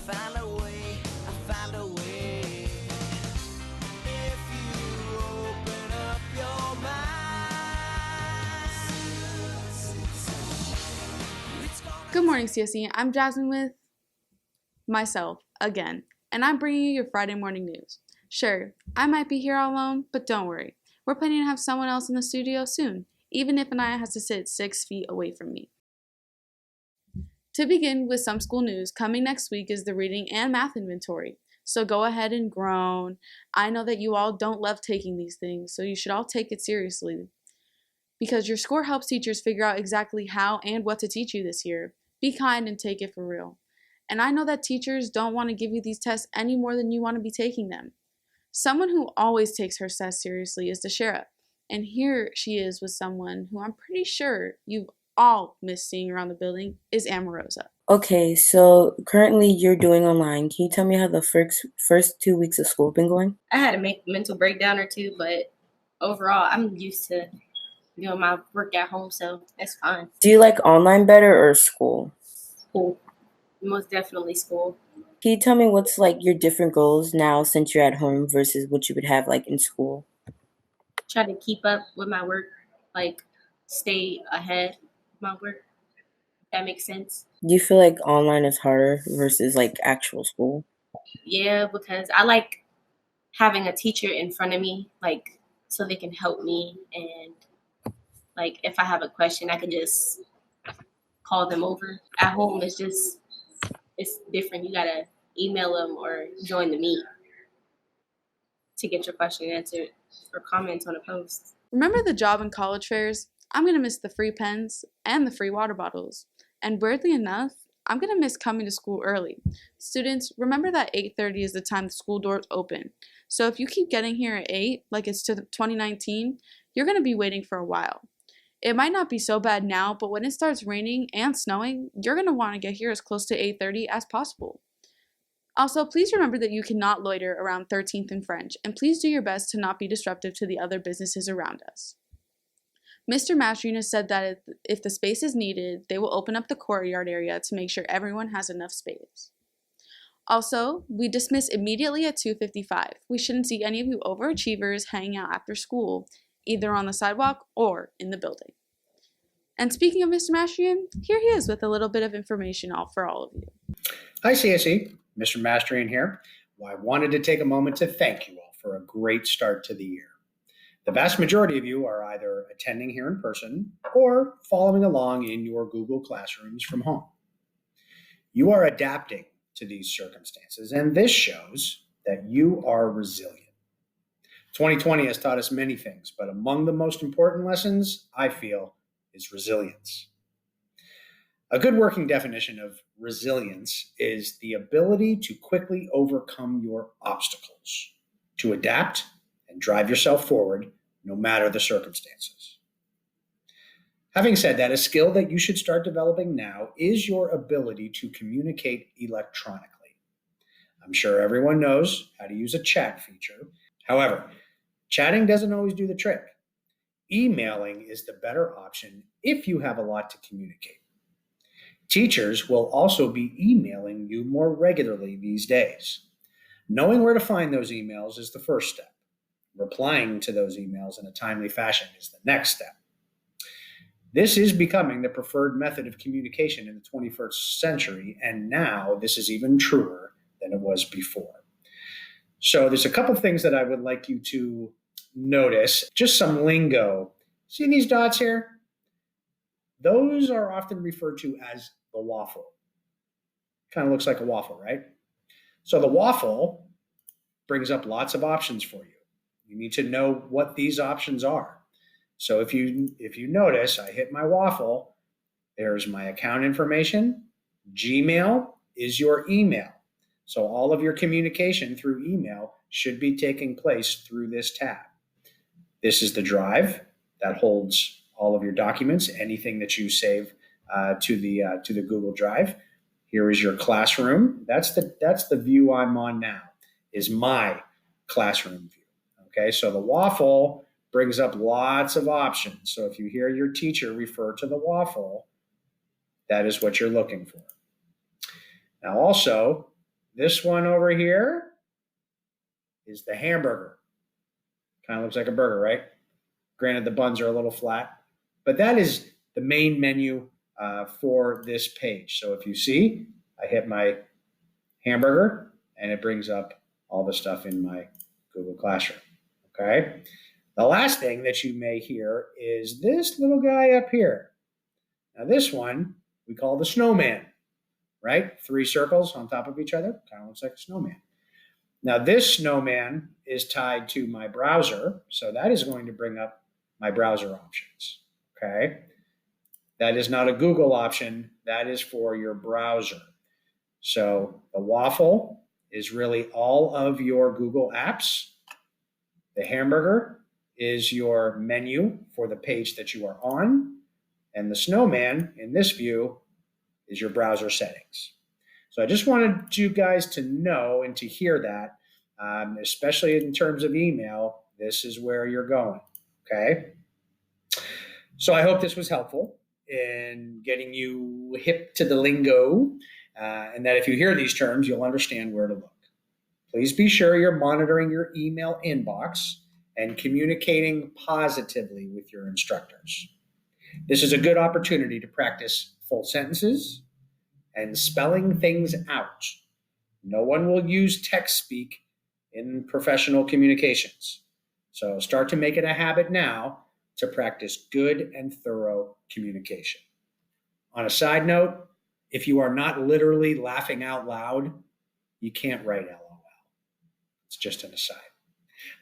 find a way, I find a way. If you open up your mind. Good morning, CSE. I'm Jasmine with myself again, and I'm bringing you your Friday morning news. Sure, I might be here all alone, but don't worry. We're planning to have someone else in the studio soon, even if Anaya has to sit 6 feet away from me. To begin with some school news, coming next week is the reading and math inventory. So go ahead and groan. I know that you all don't love taking these things, so you should all take it seriously. Because your score helps teachers figure out exactly how and what to teach you this year. Be kind and take it for real. And I know that teachers don't want to give you these tests any more than you want to be taking them. Someone who always takes her tests seriously is the sheriff. And here she is with someone who I'm pretty sure you've all missed seeing around the building, is Amarosa. Okay, so currently you're doing online. Can you tell me how the first 2 weeks of school been going? I had a mental breakdown or two, but overall, I'm used to doing my work at home, so it's fine. Do you like online better or school? School. Most definitely school. Can you tell me what's like your different goals now since you're at home versus what you would have like in school? Try to keep up with my work, like stay ahead of my work. If that makes sense. Do you feel like online is harder versus like actual school? Yeah, because I like having a teacher in front of me, like so they can help me, and like if I have a question, I can just call them over. At home, it's different. You gotta email them or join the meet to get your question answered or comment on a post. Remember the job and college fairs? I'm going to miss the free pens and the free water bottles. And weirdly enough, I'm going to miss coming to school early. Students, remember that 8:30 is the time the school doors open. So if you keep getting here at 8, like it's to 2019, you're going to be waiting for a while. It might not be so bad now, but when it starts raining and snowing, you're going to want to get here as close to 8:30 as possible. Also, please remember that you cannot loiter around 13th and French, and please do your best to not be disruptive to the other businesses around us. Mr. Mastrina said that if the space is needed, they will open up the courtyard area to make sure everyone has enough space. Also, we dismiss immediately at 2:55. We shouldn't see any of you overachievers hanging out after school, either on the sidewalk or in the building. And speaking of Mr. Mastrian, here he is with a little bit of information for all of you. Hi, CSE. Mr. Mastrian here. Well, I wanted to take a moment to thank you all for a great start to the year. The vast majority of you are either attending here in person or following along in your Google Classrooms from home. You are adapting to these circumstances, and this shows that you are resilient. 2020 has taught us many things, but among the most important lessons, I feel, is resilience. A good working definition of resilience is the ability to quickly overcome your obstacles, to adapt and drive yourself forward no matter the circumstances. Having said that, a skill that you should start developing now is your ability to communicate electronically. I'm sure everyone knows how to use a chat feature. However, chatting doesn't always do the trick. Emailing is the better option if you have a lot to communicate. Teachers will also be emailing you more regularly these days. Knowing where to find those emails is the first step. Replying to those emails in a timely fashion is the next step. This is becoming the preferred method of communication in the 21st century, and now this is even truer than it was before. So there's a couple things that I would like you to notice, just some lingo. See these dots here? Those are often referred to as the waffle. Kind of looks like a waffle, right? So the waffle brings up lots of options for you. You need to know what these options are. So if you notice, I hit my waffle, there's my account information. Gmail is your email. So all of your communication through email should be taking place through this tab. This is the drive that holds all of your documents, anything that you save to the Google Drive. Here is your classroom. That's the view I'm on now, is my classroom view. Okay, so the waffle brings up lots of options. So if you hear your teacher refer to the waffle, that is what you're looking for. Now also, This one over here is the hamburger. Kind of looks like a burger, right? Granted, the buns are a little flat, but that is the main menu for this page. So if you see, I hit my hamburger and it brings up all the stuff in my Google Classroom. Okay. The last thing that you may hear is this little guy up here. Now, this one we call the snowman, right? 3 circles on top of each other, kind of looks like a snowman. Now, this snowman is tied to my browser, so that is going to bring up my browser options. Okay. That is not a Google option, that is for your browser. So the waffle is really all of your Google apps. The hamburger is your menu for the page that you are on. And the snowman in this view is your browser settings. So I just wanted you guys to know and to hear that, especially in terms of email, this is where you're going. Okay. So I hope this was helpful in getting you hip to the lingo, and that if you hear these terms, you'll understand where to look. Please be sure you're monitoring your email inbox and communicating positively with your instructors. This is a good opportunity to practice full sentences and spelling things out. No one will use text speak in professional communications. So start to make it a habit now to practice good and thorough communication. On a side note, if you are not literally laughing out loud, you can't write LOL. It's just an aside.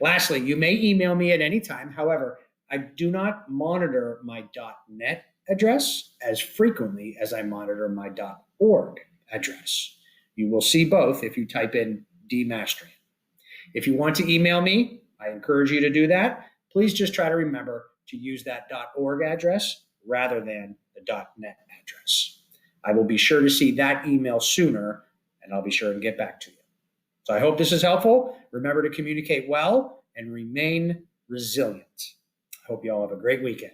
Lastly, you may email me at any time. However, I do not monitor my .net address as frequently as I monitor my .org address. You will see both if you type in dmastrian. If you want to email me, I encourage you to do that. Please just try to remember to use that .org address rather than the .net address. I will be sure to see that email sooner, and I'll be sure to get back to you. So I hope this is helpful. Remember to communicate well and remain resilient. I hope you all have a great weekend.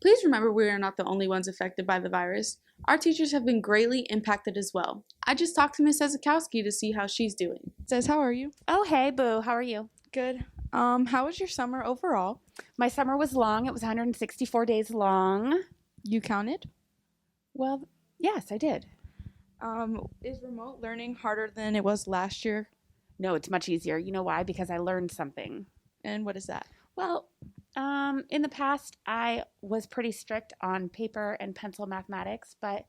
Please remember we are not the only ones affected by the virus. Our teachers have been greatly impacted as well. I just talked to Miss Ezekowski to see how she's doing. Says, how are you? Oh, hey, Boo. How are you? Good. How was your summer overall? My summer was long. It was 164 days long. You counted? Well, yes, I did. Is remote learning harder than it was last year? No, it's much easier. You know why? Because I learned something. And what is that? Well, in the past, I was pretty strict on paper and pencil mathematics, but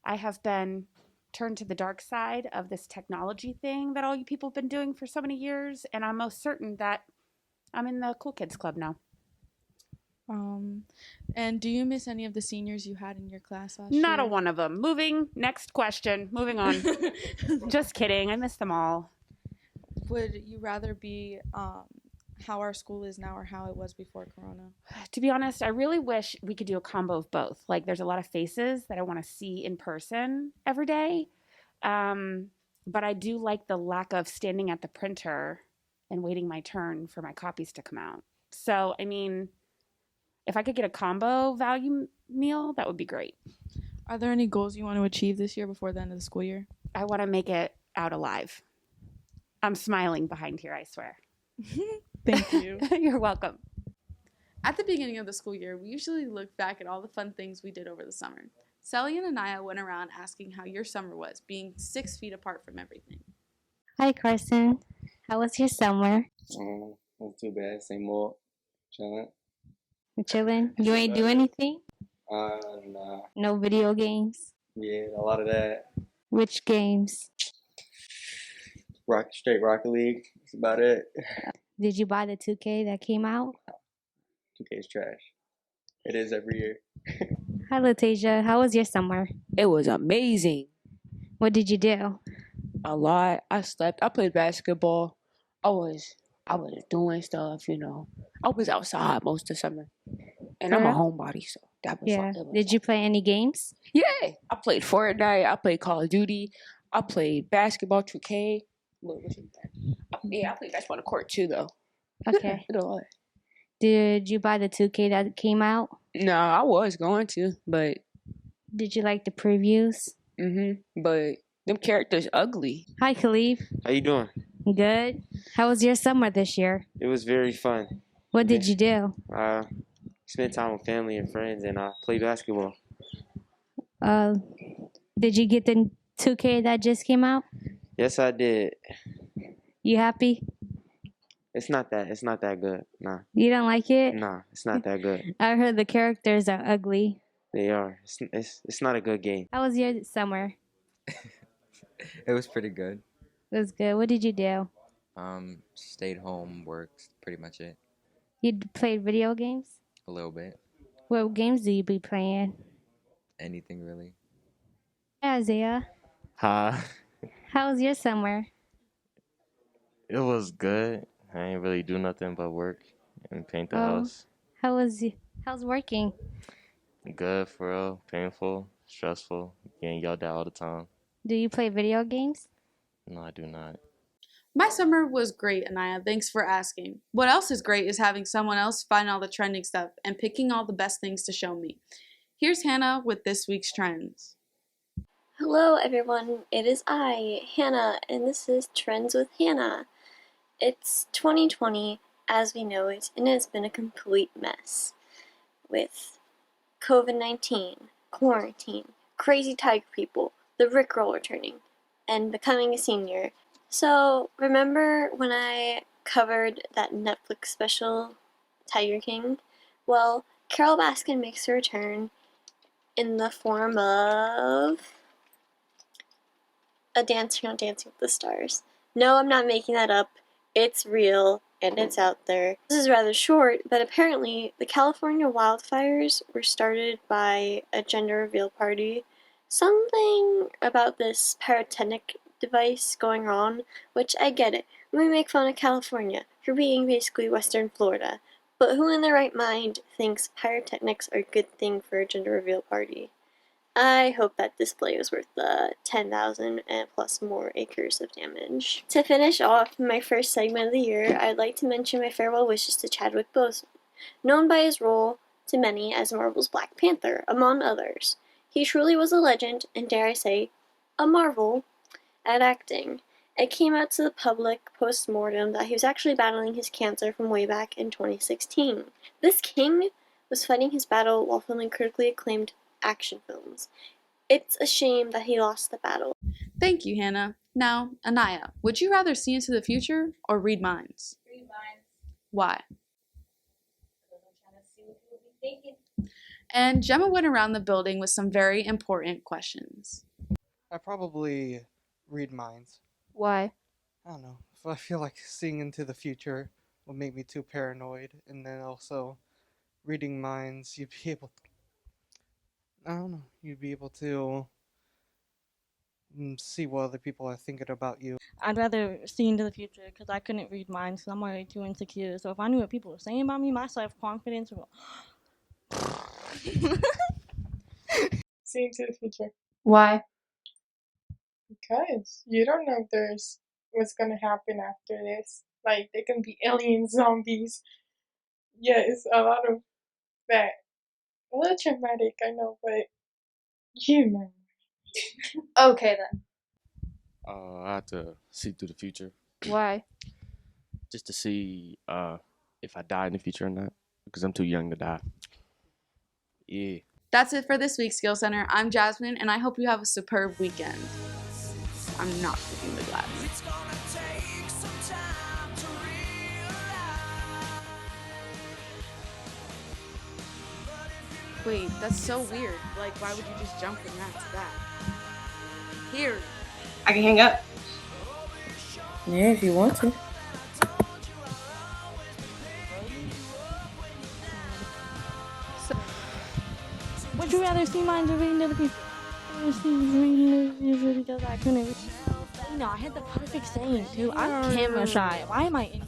I have been turned to the dark side of this technology thing that all you people have been doing for so many years, and I'm most certain that I'm in the cool kids club now. And do you miss any of the seniors you had in your class last year? Not a one of them. Next question. Moving on. Just kidding. I miss them all. Would you rather be how our school is now or how it was before Corona? To be honest, I really wish we could do a combo of both. Like, there's a lot of faces that I want to see in person every day. But I do like the lack of standing at the printer and waiting my turn for my copies to come out. So, I mean, if I could get a combo value meal, that would be great. Are there any goals you want to achieve this year before the end of the school year? I want to make it out alive. I'm smiling behind here, I swear. Thank you. You're welcome. At the beginning of the school year, we usually look back at all the fun things we did over the summer. Sally and Anaya went around asking how your summer was, being 6 feet apart from everything. Hi, Carson. How was your summer? Not too bad. Same old. Chilling. Chilling? You ain't do anything? Nah. No video games? Yeah, a lot of that. Which games? Straight Rocket League. That's about it. Did you buy the 2K that came out? 2K is trash. It is every year. Hi, Latasia. How was your summer? It was amazing. What did you do? A lot. I slept. I played basketball. I was doing stuff, I was outside most of the summer. And I'm a homebody, so that was Yeah. fun. Did you play any games? Yeah. I played Fortnite. I played Call of Duty. I played basketball, 2K. I played basketball on the court too, though. Okay. Did a lot. Did you buy the 2K that came out? No, I was going to, but Did you like the previews? but Them characters ugly. Hi, Khalif. How you doing? Good. How was your summer this year? It was very fun. What did you do? Spent time with family and friends and play basketball. Uh, did you get the 2K that just came out? Yes, I did. You happy? It's not that good. Nah. You don't like it? Nah, it's not that good. I heard the characters are ugly. They are. It's not a good game. How was your summer? It was pretty good. It was good. What did you do? Stayed home, worked, pretty much it. You played video games? A little bit. What games do you be playing? Anything really. Yeah, Isaiah. Hi. How was your summer? It was good. I ain't really do nothing but work and paint the house. How's working? Good for real. Painful, stressful, getting yelled at all the time. Do you play video games? No, I do not. My summer was great, Anaya. Thanks for asking. What else is great is having someone else find all the trending stuff and picking all the best things to show me. Here's Hannah with this week's trends. Hello everyone, it is I, Hannah, and this is Trends with Hannah. It's 2020 as we know it, and it has been a complete mess. With COVID-19, quarantine, crazy tiger people, the Rickroll returning, and becoming a senior. So, remember when I covered that Netflix special, Tiger King? Well, Carol Baskin makes her return in the form of a Dancing on Dancing with the Stars. No, I'm not making that up. It's real, and it's out there. This is rather short, but apparently the California wildfires were started by a gender reveal party. Something about this pyrotechnic device going on, which I get it. We make fun of California for being basically Western Florida. But who in their right mind thinks pyrotechnics are a good thing for a gender reveal party? I hope that display was worth the 10,000 and plus more acres of damage. To finish off my first segment of the year, I'd like to mention my farewell wishes to Chadwick Boseman, known by his role to many as Marvel's Black Panther, among others. He truly was a legend, and dare I say, a marvel at acting. It came out to the public post-mortem that he was actually battling his cancer from way back in 2016. This king was fighting his battle while filming critically acclaimed action films. It's a shame that he lost the battle. Thank you, Hannah. Now, Anaya, would you rather see into the future or read minds? Read minds. Why? Because I'm trying to see what people be thinking. And Gemma went around the building with some very important questions. I probably read minds. Why? I don't know. I feel like seeing into the future would make me too paranoid, and then also reading minds, you'd be able to, I don't know, you'd be able to see what other people are thinking about you. I'd rather see into the future because I couldn't read minds because I'm already too insecure. So if I knew what people were saying about me, my self-confidence would See into the future. Why? Because you don't know if there's what's gonna happen after this. Like, there can be alien zombies. Yeah, it's a lot of that. A little traumatic, I know, but you know. Okay then. I have to see through the future. Why? Just to see if I die in the future or not. Because I'm too young to die. Yeah. That's it for this week's Skill Center. I'm Jasmine, and I hope you have a superb weekend. I'm not picking the glass. Wait, that's so weird. Like, why would you just jump from that to that? Here. I can hang up. Yeah, if you want to. Would you rather see minds or read into the future? I would see reading into the future because I couldn't read. You know, I had the perfect saying too. I'm camera shy. Why am I in